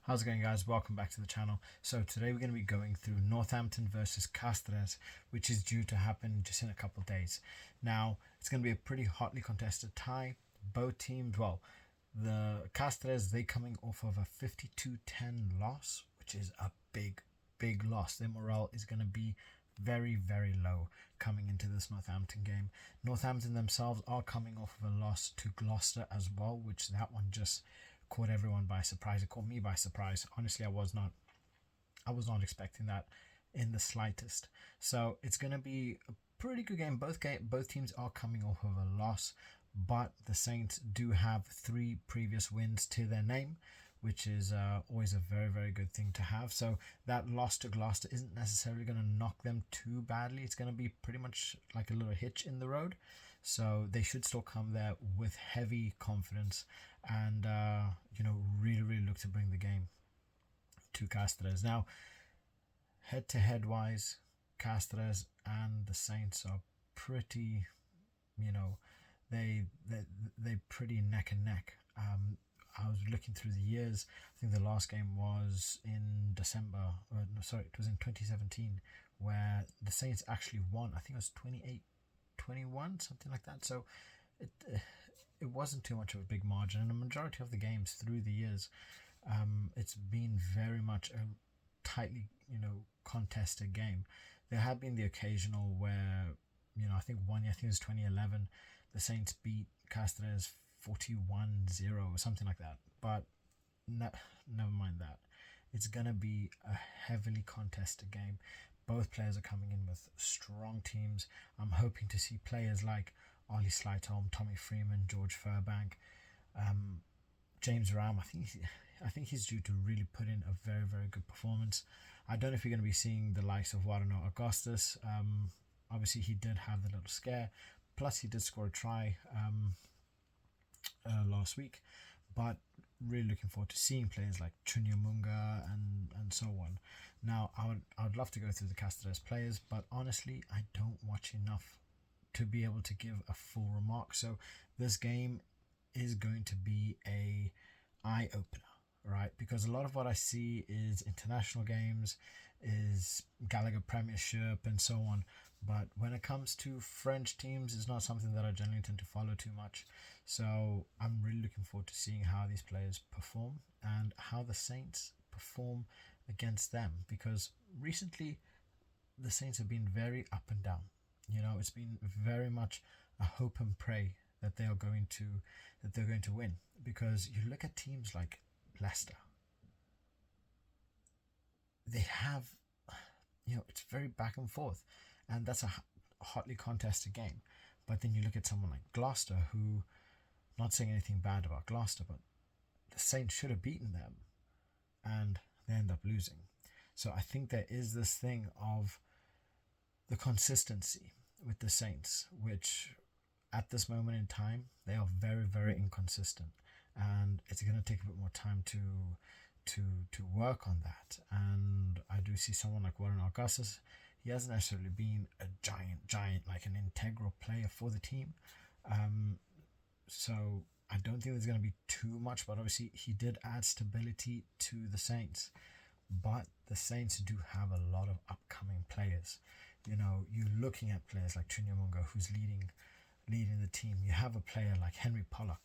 How's it going, guys? Welcome back to the channel. So today we're going to be going through Northampton versus Castres, which is due to happen just in a couple of days. Now, it's going to be a pretty hotly contested tie. Both teams, well, the Castres, they coming off of a 52-10 loss, which is a big loss. Their morale is going to be very low coming into this Northampton game. Northampton themselves are coming off of a loss to Gloucester as well, which that one just caught everyone by surprise. It caught me by surprise. Honestly, I was not expecting that in the slightest. So it's going to be a pretty good game. Both teams are coming off of a loss, but the Saints do have 3 previous wins to their name, which is always a very good thing to have. So that loss to Gloucester isn't necessarily going to knock them too badly. It's going to be pretty much like a little hitch in the road. So they should still come there with heavy confidence and really look to bring the game to Castres. Now, head-to-head wise, Castres and the Saints are pretty, they pretty neck and neck. I was looking through the years. I think the last game was in December. No, sorry, it was in 2017, where the Saints actually won. I think it was 28-21, something like that. So it wasn't too much of a big margin, and a majority of the games through the years, it's been very much a tightly, contested game. There have been the occasional where, I think one year, I think it was 2011, the Saints beat Castres 41-0 or something like that. But never mind that. It's going to be a heavily contested game. Both players are coming in with strong teams. I'm hoping to see players like Ollie Slightholm, Tommy Freeman, George Furbank, James Ram. I think he's due to really put in a very good performance. I don't know if you're going to be seeing the likes of Warano Augustus. Obviously, he did have the little scare. Plus, he did score a try last week. But really looking forward to seeing players like Chunya Munga and so on. Now, I would love to go through the Castres players, but honestly, I don't watch enough to be able to give a full remark. So this game is going to be a eye opener, right? Because a lot of what I see is international games, is Gallagher Premiership and so on. But when it comes to French teams, it's not something that I generally tend to follow too much. So I'm really looking forward to seeing how these players perform and how the Saints perform against them. Because recently, the Saints have been very up and down. It's been very much a hope and pray that they're going to win. Because you look at teams like Leicester, they have, it's very back and forth, and that's a hotly contested game. But then you look at someone like Gloucester, who, not saying anything bad about Gloucester, but the Saints should have beaten them, and they end up losing. So I think there is this thing of the consistency with the Saints, which at this moment in time, they are very inconsistent, and it's going to take a bit more time to work on that. And I do see someone like Warren Augustus. He hasn't necessarily been a giant, like an integral player for the team. So I don't think there's going to be too much, but obviously he did add stability to the Saints. But the Saints do have a lot of upcoming players. You're looking at players like Chunya Munga, who's leading the team. You have a player like Henry Pollock,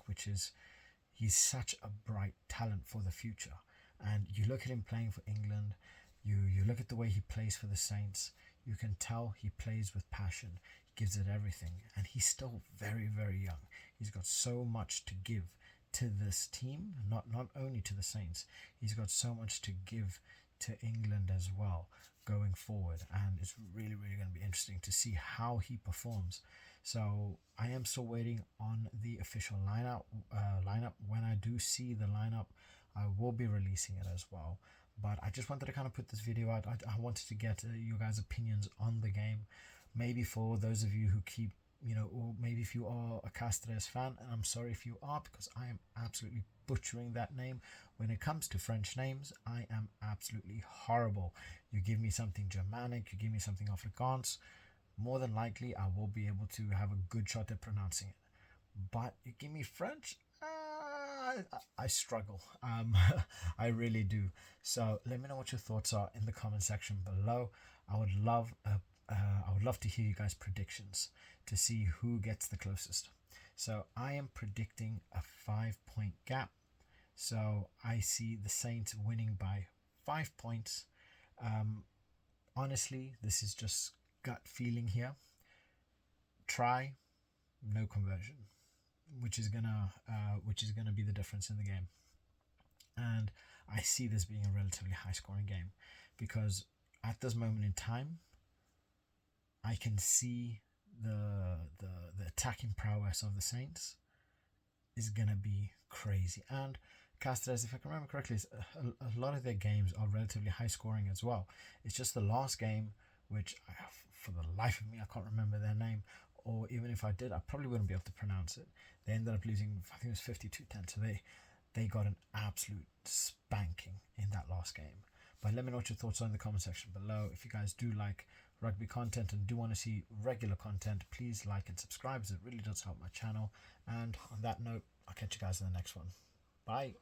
he's such a bright talent for the future. And you look at him playing for England, you look at the way he plays for the Saints, you can tell he plays with passion. He gives it everything, and he's still very young. He's got so much to give to this team, not only to the Saints. He's got so much to give to England as well going forward, and it's really going to be interesting to see how he performs. So I am still waiting on the official lineup. When I do see the lineup, I will be releasing it as well. But I just wanted to kind of put this video out. I wanted to get your guys' opinions on the game. Maybe for those of you who keep, or maybe if you are a Castres fan, and I'm sorry if you are, because I am absolutely butchering that name. When it comes to French names, I am absolutely horrible. You give me something Germanic, you give me something Afrikaans, more than likely I will be able to have a good shot at pronouncing it. But you give me French, I struggle. I really do. So let me know what your thoughts are in the comment section below. I would love to hear you guys' predictions to see who gets the closest. So I am predicting a 5-point gap. So I see the Saints winning by 5 points. Honestly, this is just gut feeling here. Try, no conversion, which is gonna be the difference in the game. And I see this being a relatively high scoring game because at this moment in time, I can see the attacking prowess of the Saints is gonna be crazy. And Castres, if I can remember correctly, a lot of their games are relatively high scoring as well. It's just the last game, which for the life of me, I can't remember their name, or even if I did, I probably wouldn't be able to pronounce it. They ended up losing, I think it was 52-10, so they got an absolute spanking in that last game. But let me know what your thoughts are in the comment section below. If you guys do like rugby content and do want to see regular content, please like and subscribe, as it really does help my channel. And on that note, I'll catch you guys in the next one. Bye.